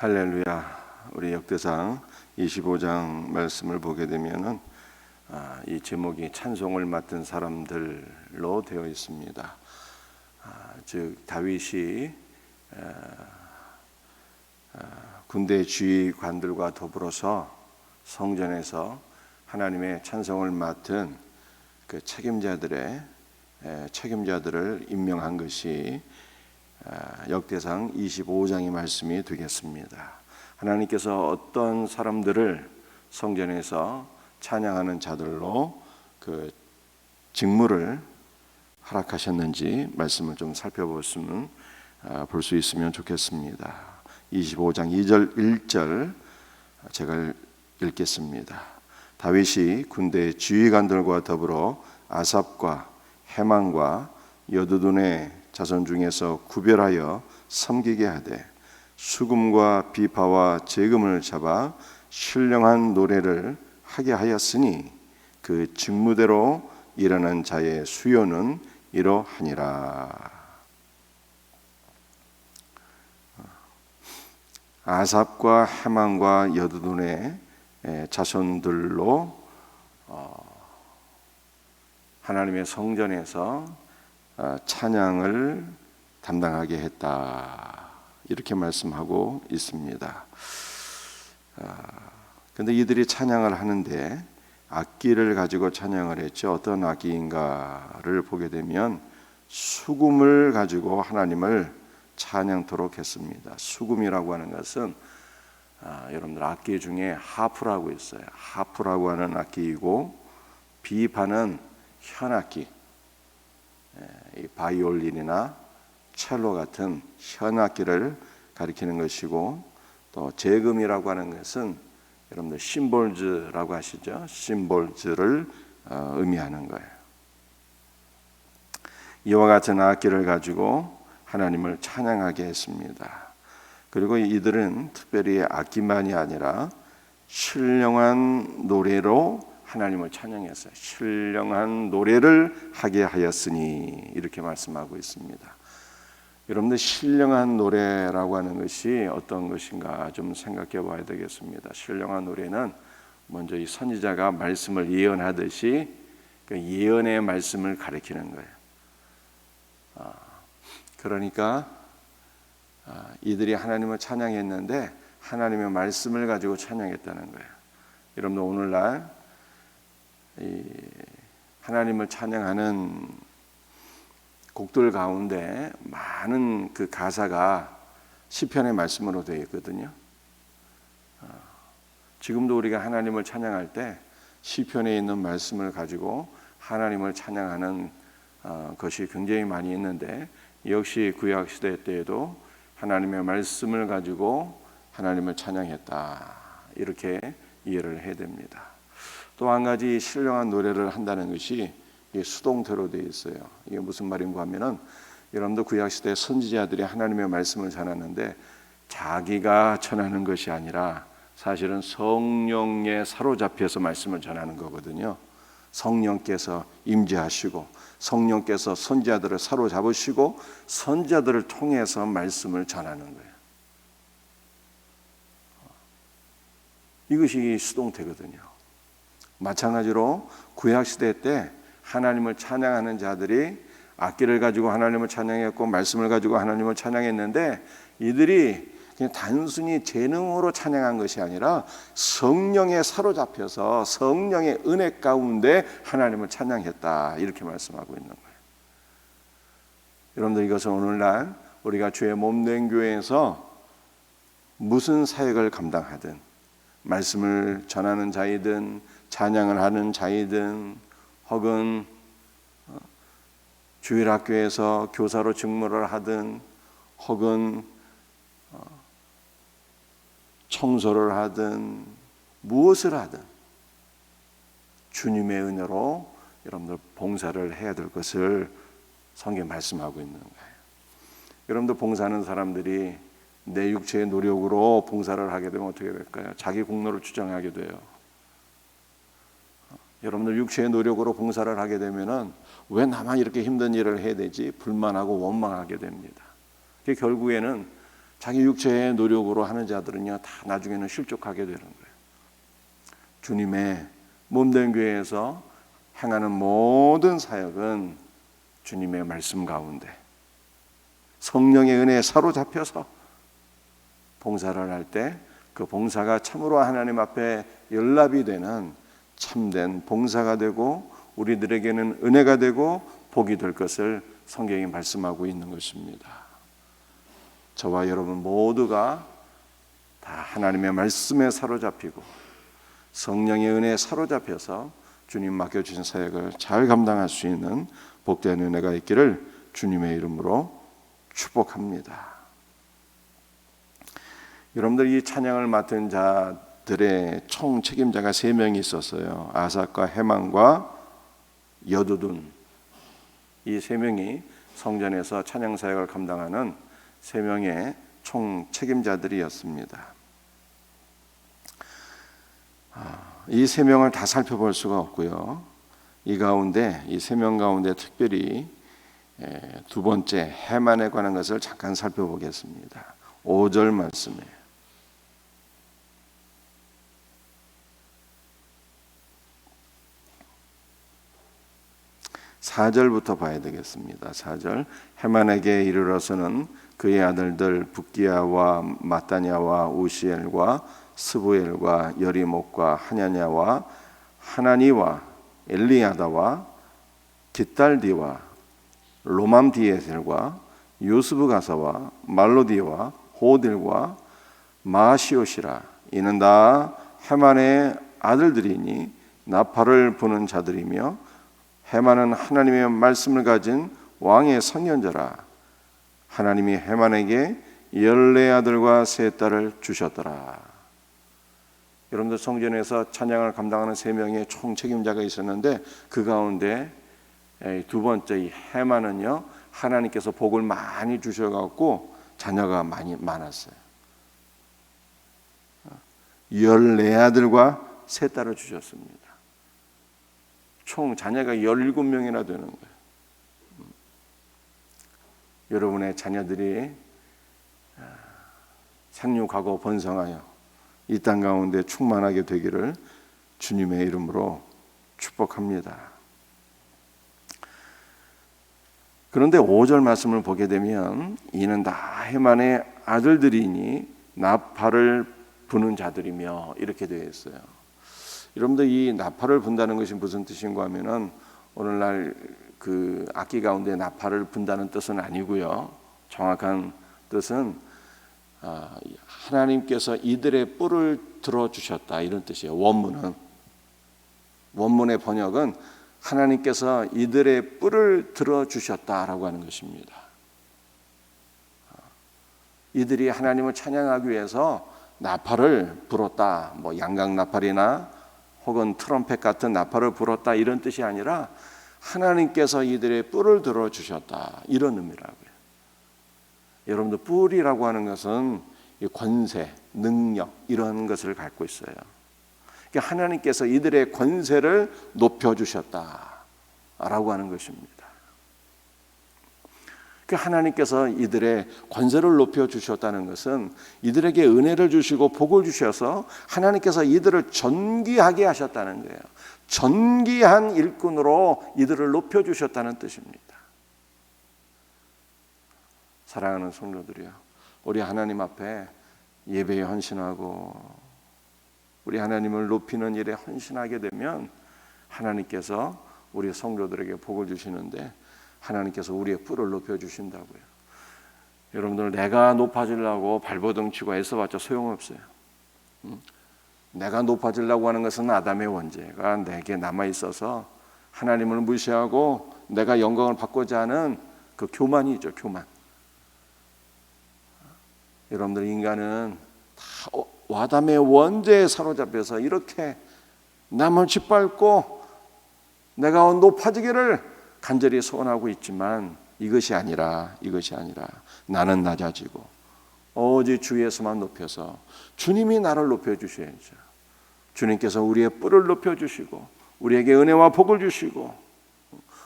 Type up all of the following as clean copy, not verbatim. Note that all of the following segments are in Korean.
할렐루야. 우리 역대상 25장 말씀을 보게 되면은 이 제목이 찬송을 맡은 사람들로 되어 있습니다. 즉 다윗이 군대 지휘관들과 더불어서 성전에서 하나님의 찬송을 맡은 그 책임자들을 임명한 것이 역대상 25장의 말씀이 되겠습니다. 하나님께서 어떤 사람들을 성전에서 찬양하는 자들로 그 직무를 허락하셨는지 말씀을 좀 살펴보시면 볼 수 있으면 좋겠습니다. 25장 2절 1절 제가 읽겠습니다. 다윗이 군대 지휘관들과 더불어 아삽과 헤만과 여두둔의 자손 중에서 구별하여 섬기게 하되 수금과 비파와 제금을 잡아 신령한 노래를 하게 하였으니 그 직무대로 일하는 자의 수요는 이러하니라. 아삽과 헤만과 여두둔의 자손들로 하나님의 성전에서 찬양을 담당하게 했다, 이렇게 말씀하고 있습니다. 그런데 이들이 찬양을 하는데 악기를 가지고 찬양을 했죠. 어떤 악기인가를 보게 되면 수금을 가지고 하나님을 찬양토록 했습니다. 수금이라고 하는 것은 여러분들 악기 중에 하프라고 있어요. 하프라고 하는 악기이고, 비파는 현악기, 이 바이올린이나 첼로 같은 현악기를 가리키는 것이고, 또 제금이라고 하는 것은 여러분들 심볼즈라고 하시죠. 심볼즈를 의미하는 거예요. 이와 같은 악기를 가지고 하나님을 찬양하게 했습니다. 그리고 이들은 특별히 악기만이 아니라 신령한 노래로 하나님을 찬양했어요. 신령한 노래를 하게 하였으니, 이렇게 말씀하고 있습니다. 여러분들, 신령한 노래라고 하는 것이 어떤 것인가 좀 생각해 봐야 되겠습니다. 신령한 노래는 먼저 이 선지자가 말씀을 예언하듯이 그 예언의 말씀을 가리키는 거예요. 그러니까 이들이 하나님을 찬양했는데 하나님의 말씀을 가지고 찬양했다는 거예요. 여러분들, 오늘날 하나님을 찬양하는 곡들 가운데 많은 그 가사가 시편의 말씀으로 되어 있거든요. 지금도 우리가 하나님을 찬양할 때 시편에 있는 말씀을 가지고 하나님을 찬양하는 것이 굉장히 많이 있는데, 역시 구약 시대 때에도 하나님의 말씀을 가지고 하나님을 찬양했다, 이렇게 이해를 해야 됩니다. 또 한 가지 신령한 노래를 한다는 것이 수동태로 되어 있어요. 이게 무슨 말인가 하면은, 여러분도 구약 시대 선지자들이 하나님의 말씀을 전하는데 자기가 전하는 것이 아니라 사실은 성령에 사로잡혀서 말씀을 전하는 거거든요. 성령께서 임재하시고 성령께서 선지자들을 사로잡으시고 선지자들을 통해서 말씀을 전하는 거예요. 이것이 수동태거든요. 마찬가지로 구약시대 때 하나님을 찬양하는 자들이 악기를 가지고 하나님을 찬양했고 말씀을 가지고 하나님을 찬양했는데, 이들이 그냥 단순히 재능으로 찬양한 것이 아니라 성령에 사로잡혀서 성령의 은혜 가운데 하나님을 찬양했다, 이렇게 말씀하고 있는 거예요. 여러분들, 이것은 오늘날 우리가 주의 몸된 교회에서 무슨 사역을 감당하든, 말씀을 전하는 자이든 찬양을 하는 자이든, 혹은 주일학교에서 교사로 직무를 하든, 혹은 청소를 하든 무엇을 하든 주님의 은혜로 여러분들 봉사를 해야 될 것을 성경에 말씀하고 있는 거예요. 여러분들, 봉사하는 사람들이 내 육체의 노력으로 봉사를 하게 되면 어떻게 될까요? 자기 공로를 주장하게 돼요. 여러분들, 육체의 노력으로 봉사를 하게 되면은 왜 나만 이렇게 힘든 일을 해야 되지? 불만하고 원망하게 됩니다. 그게 결국에는 자기 육체의 노력으로 하는 자들은요, 다 나중에는 실족하게 되는 거예요. 주님의 몸된 교회에서 행하는 모든 사역은 주님의 말씀 가운데 성령의 은혜에 사로잡혀서 봉사를 할 때 그 봉사가 참으로 하나님 앞에 연락이 되는 참된 봉사가 되고 우리들에게는 은혜가 되고 복이 될 것을 성경이 말씀하고 있는 것입니다. 저와 여러분 모두가 다 하나님의 말씀에 사로잡히고 성령의 은혜에 사로잡혀서 주님 맡겨주신 사역을 잘 감당할 수 있는 복된 은혜가 있기를 주님의 이름으로 축복합니다. 여러분들, 이 찬양을 맡은 자들의 총 책임자가 3명이 있었어요. 아삭과 헤만과 여두둔. 이 3명이 성전에서 찬양 사역을 감당하는 3명의 총 책임자들이었습니다. 이 3명을 다 살펴볼 수가 없고요. 이 3명 가운데 특별히 두 번째 헤만에 관한 것을 잠깐 살펴보겠습니다. 5절 말씀이에요. 4절부터 봐야 되겠습니다. 4절. 헤만에게 이르러서는 그의 아들들 붓기야와 마따냐와 우시엘과 스부엘과 여리목과 하냐냐와 하나니와 엘리야다와 깃달디와 로맘디에셀과 요스브가사와 말로디와 호딜과 마시오시라. 이는 다 헤만의 아들들이니 나팔을 부는 자들이며 헤만은 하나님의 말씀을 가진 왕의 선견자라. 하나님이 헤만에게 14아들과 3딸을 주셨더라. 여러분들, 성전에서 찬양을 감당하는 3명의 총 책임자가 있었는데 그 가운데 두 번째 이 헤만은요, 하나님께서 복을 많이 주셔갖고 자녀가 많았어요. 14아들과 3딸을 주셨습니다. 총 자녀가 17명이나 되는 거예요. 여러분의 자녀들이 생육하고 번성하여 이 땅 가운데 충만하게 되기를 주님의 이름으로 축복합니다. 그런데 5절 말씀을 보게 되면 이는 다 헤만의 아들들이니 나팔을 부는 자들이며 이렇게 되어 있어요. 여러분들, 이 나팔을 분다는 것이 무슨 뜻인가 하면은 오늘날 그 악기 가운데 나팔을 분다는 뜻은 아니고요. 정확한 뜻은 하나님께서 이들의 뿔을 들어주셨다, 이런 뜻이에요. 원문의 번역은 하나님께서 이들의 뿔을 들어주셨다라고 하는 것입니다. 이들이 하나님을 찬양하기 위해서 나팔을 불었다, 뭐 양각 나팔이나 혹은 트럼펫 같은 나팔을 불었다, 이런 뜻이 아니라 하나님께서 이들의 뿔을 들어주셨다, 이런 의미라고요. 여러분들, 뿔이라고 하는 것은 권세, 능력, 이런 것을 갖고 있어요. 그러니까 하나님께서 이들의 권세를 높여주셨다라고 하는 것입니다. 그러니까 하나님께서 이들의 권세를 높여주셨다는 것은 이들에게 은혜를 주시고 복을 주셔서 하나님께서 이들을 존귀하게 하셨다는 거예요. 존귀한 일꾼으로 이들을 높여주셨다는 뜻입니다. 사랑하는 성도들이요, 우리 하나님 앞에 예배에 헌신하고 우리 하나님을 높이는 일에 헌신하게 되면 하나님께서 우리 성도들에게 복을 주시는데 하나님께서 우리의 뿔을 높여주신다고요. 여러분들, 내가 높아지려고 발버둥 치고 애써봤자 소용없어요. 내가 높아지려고 하는 것은 아담의 원죄가 내게 남아있어서 하나님을 무시하고 내가 영광을 받고자 하는 그 교만이죠, 교만. 여러분들, 인간은 다 아담의 원죄에 사로잡혀서 이렇게 남을 짓밟고 내가 높아지기를 간절히 소원하고 있지만 이것이 아니라 나는 낮아지고 오직 주 예수만 높여서 주님이 나를 높여주셔야죠. 주님께서 우리의 뿔을 높여주시고 우리에게 은혜와 복을 주시고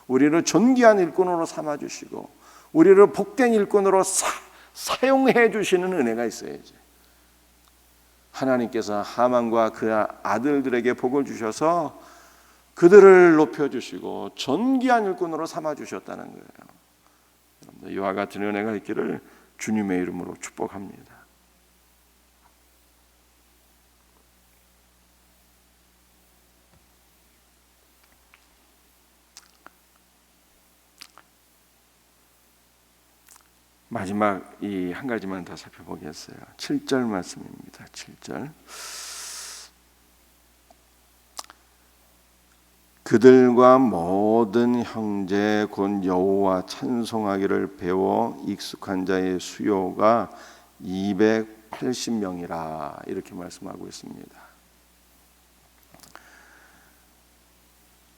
우리를 존귀한 일꾼으로 삼아주시고 우리를 복된 일꾼으로 사용해 주시는 은혜가 있어야지. 하나님께서 하만과 그 아들들에게 복을 주셔서 그들을 높여주시고 존귀한 일꾼으로 삼아주셨다는 거예요. 이와 같은 은혜가 있기를 주님의 이름으로 축복합니다. 마지막 이 한 가지만 더 살펴보겠어요. 7절 말씀입니다. 7절. 그들과 모든 형제 곧 여호와 찬송하기를 배워 익숙한 자의 수요가 280명이라 이렇게 말씀하고 있습니다.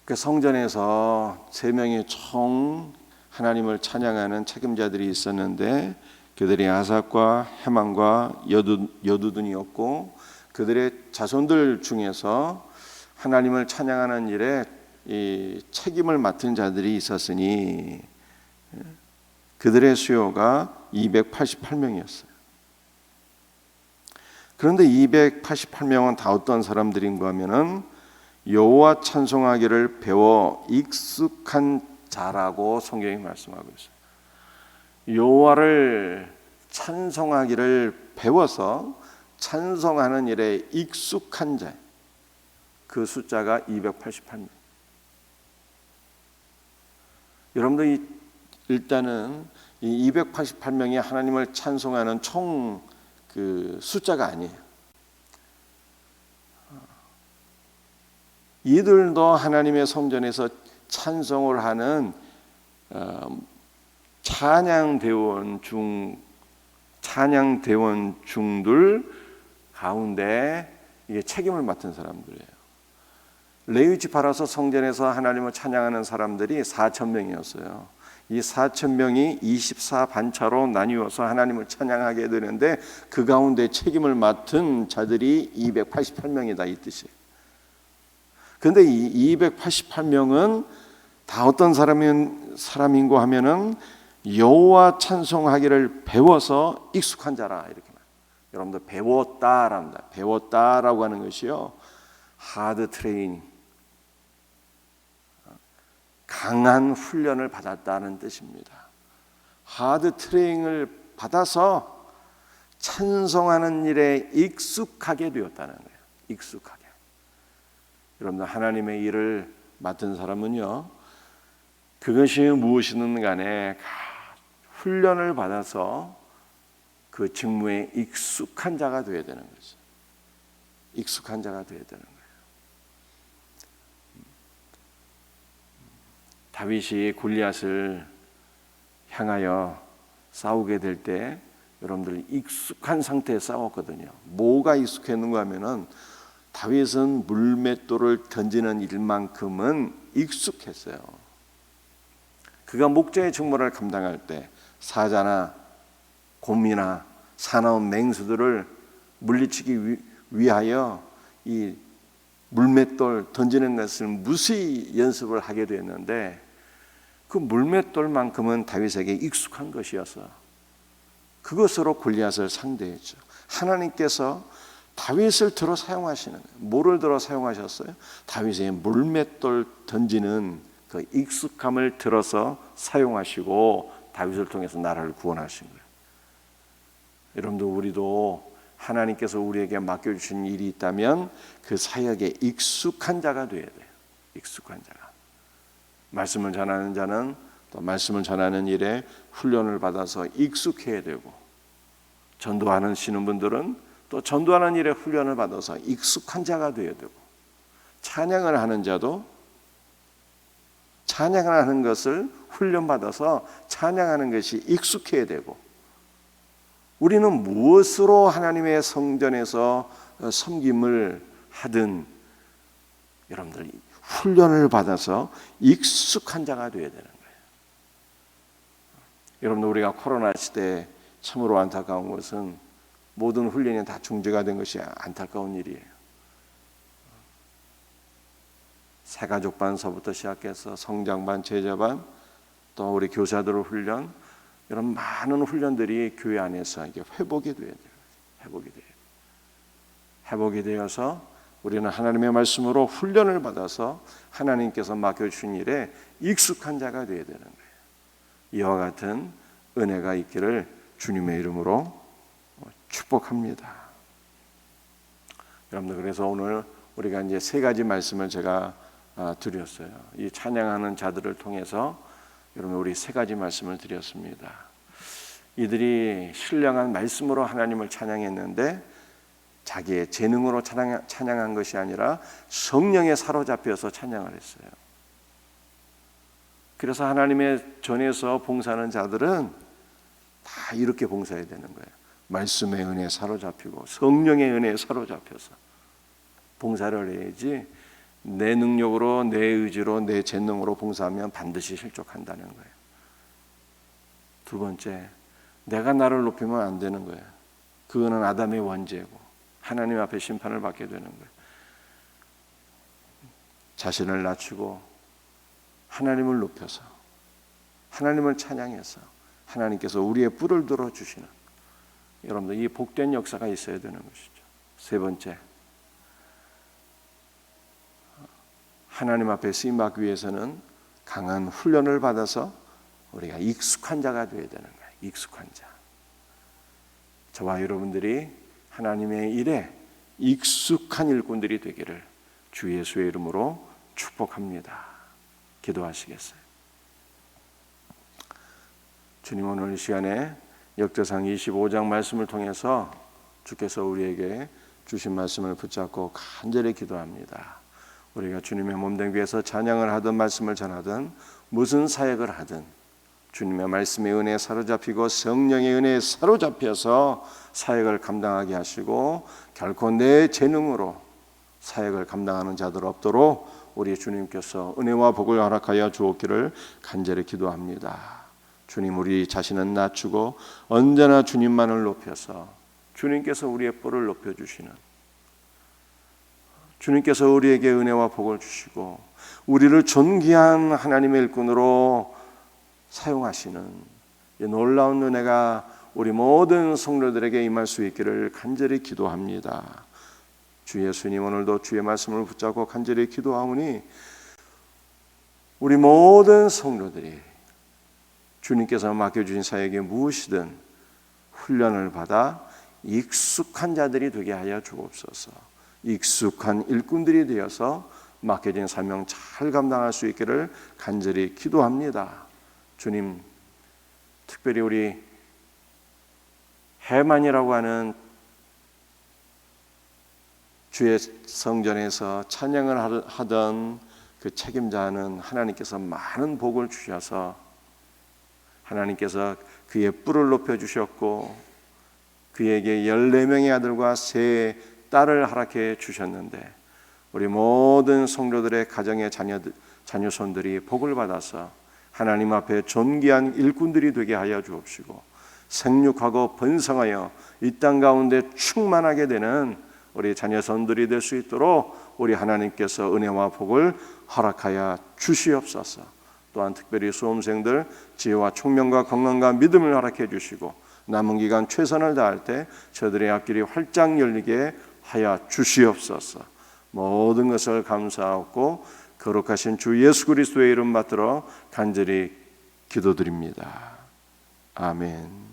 그 성전에서 3명의 총 하나님을 찬양하는 책임자들이 있었는데 그들이 아삽과 헤만과 여두둔이었고 그들의 자손들 중에서 하나님을 찬양하는 일에 이 책임을 맡은 자들이 있었으니 그들의 수요가 288명이었어요. 그런데 288명은 다 어떤 사람들인가 하면은 여호와 찬송하기를 배워 익숙한 자라고 성경이 말씀하고 있어요. 여호와를 찬송하기를 배워서 찬송하는 일에 익숙한 자, 그 숫자가 288명. 여러분들 일단은 이 288명이 하나님을 찬송하는 총 그 숫자가 아니에요. 이들도 하나님의 성전에서 찬송을 하는 찬양대원 중들 가운데 이게 책임을 맡은 사람들이에요. 레위 지파라서 성전에서 하나님을 찬양하는 사람들이 4,000명이었어요. 이 4,000명이 24반차로 나뉘어서 하나님을 찬양하게 되는데 그 가운데 책임을 맡은 자들이 288명이다 이 뜻이에요. 그런데 이 288명은 다 어떤 사람인고 하면은 여호와 찬송하기를 배워서 익숙한 자라 이렇게 말해요. 여러분들 배웠다랍니다. 배웠다라고 하는 것이요 하드 트레이닝, 강한 훈련을 받았다는 뜻입니다. 하드 트레이닝을 받아서 찬송하는 일에 익숙하게 되었다는 거예요. 익숙하게. 여러분들 하나님의 일을 맡은 사람은요 그것이 무엇이든 간에 훈련을 받아서 그 직무에 익숙한 자가 되어야 되는 거죠. 익숙한 자가 되어야 되는 거예요. 다윗이 골리앗을 향하여 싸우게 될 때 여러분들 익숙한 상태에 싸웠거든요. 뭐가 익숙했는가 하면은 다윗은 물맷돌을 던지는 일만큼은 익숙했어요. 그가 목자의 직무를 감당할 때 사자나 곰이나 사나운 맹수들을 물리치기 위하여 이 물맷돌 던지는 것을 무수히 연습을 하게 됐는데 그 물맷돌만큼은 다윗에게 익숙한 것이어서 그것으로 골리앗을 상대했죠. 하나님께서 다윗을 들어 사용하시는, 뭐를 들어 사용하셨어요? 다윗의 물맷돌 던지는 그 익숙함을 들어서 사용하시고 다윗을 통해서 나라를 구원하신 거예요. 여러분들 우리도 하나님께서 우리에게 맡겨주신 일이 있다면 그 사역에 익숙한 자가 되어야 돼요. 익숙한 자가. 말씀을 전하는 자는 또 말씀을 전하는 일에 훈련을 받아서 익숙해야 되고 전도하시는 분들은 또 전도하는 일에 훈련을 받아서 익숙한 자가 되어야 되고 찬양을 하는 자도 찬양을 하는 것을 훈련받아서 찬양하는 것이 익숙해야 되고 우리는 무엇으로 하나님의 성전에서 섬김을 하든 여러분들 훈련을 받아서 익숙한 자가 되어야 되는 거예요. 여러분들 우리가 코로나 시대에 참으로 안타까운 것은 모든 훈련이 다 중지가 된 것이 안타까운 일이에요. 새가족반서부터 시작해서 성장반, 제자반, 또 우리 교사들 훈련, 이런 많은 훈련들이 교회 안에서 이게 회복이 돼야 돼요. 회복이 되어서 우리는 하나님의 말씀으로 훈련을 받아서 하나님께서 맡겨주신 일에 익숙한 자가 되어야 되는 거예요. 이와 같은 은혜가 있기를 주님의 이름으로 축복합니다. 여러분들, 그래서 오늘 우리가 이제 세 가지 말씀을 제가 드렸어요. 이 찬양하는 자들을 통해서 여러분 우리 세 가지 말씀을 드렸습니다. 이들이 신령한 말씀으로 하나님을 찬양했는데 자기의 재능으로 찬양한 것이 아니라 성령에 사로잡혀서 찬양을 했어요. 그래서 하나님의 전에서 봉사하는 자들은 다 이렇게 봉사해야 되는 거예요. 말씀의 은혜에 사로잡히고 성령의 은혜에 사로잡혀서 봉사를 해야지 내 능력으로, 내 의지로, 내 재능으로 봉사하면 반드시 실족한다는 거예요. 두 번째, 내가 나를 높이면 안 되는 거예요. 그거는 아담의 원죄고 하나님 앞에 심판을 받게 되는 거예요. 자신을 낮추고 하나님을 높여서 하나님을 찬양해서 하나님께서 우리의 뿔을 들어주시는, 여러분들 이 복된 역사가 있어야 되는 것이죠. 세 번째, 하나님 앞에 쓰임받기 위해서는 강한 훈련을 받아서 우리가 익숙한 자가 되어야 되는 거예요. 익숙한 자. 저와 여러분들이 하나님의 일에 익숙한 일꾼들이 되기를 주 예수의 이름으로 축복합니다. 기도하시겠어요? 주님, 오늘 이 시간에 역대상 25장 말씀을 통해서 주께서 우리에게 주신 말씀을 붙잡고 간절히 기도합니다. 우리가 주님의 몸된 교회에서 찬양을 하든 말씀을 전하든 무슨 사역을 하든 주님의 말씀의 은혜에 사로잡히고 성령의 은혜에 사로잡혀서 사역을 감당하게 하시고 결코 내 재능으로 사역을 감당하는 자들 없도록 우리 주님께서 은혜와 복을 허락하여 주옵기를 간절히 기도합니다. 주님, 우리 자신은 낮추고 언제나 주님만을 높여서 주님께서 우리의 뿔을 높여주시는, 주님께서 우리에게 은혜와 복을 주시고 우리를 존귀한 하나님의 일꾼으로 사용하시는 이 놀라운 은혜가 우리 모든 성도들에게 임할 수 있기를 간절히 기도합니다. 주 예수님, 오늘도 주의 말씀을 붙잡고 간절히 기도하오니 우리 모든 성도들이 주님께서 맡겨주신 사역에 무엇이든 훈련을 받아 익숙한 자들이 되게 하여 주옵소서. 익숙한 일꾼들이 되어서 맡겨진 사명 잘 감당할 수 있기를 간절히 기도합니다. 주님, 특별히 우리 해만이라고 하는 주의 성전에서 찬양을 하던 그 책임자는 하나님께서 많은 복을 주셔서 하나님께서 그의 뿔을 높여주셨고 그에게 14명의 아들과 3딸을 허락해 주셨는데 우리 모든 성도들의 가정의 자녀손들이 복을 받아서 하나님 앞에 존귀한 일꾼들이 되게 하여 주옵시고 생육하고 번성하여 이 땅 가운데 충만하게 되는 우리 자녀손들이 될 수 있도록 우리 하나님께서 은혜와 복을 허락하여 주시옵소서. 또한 특별히 수험생들 지혜와 총명과 건강과 믿음을 허락해 주시고 남은 기간 최선을 다할 때 저들의 앞길이 활짝 열리게 하여 주시옵소서. 모든 것을 감사하고 거룩하신 주 예수 그리스도의 이름 받들어 간절히 기도드립니다. 아멘.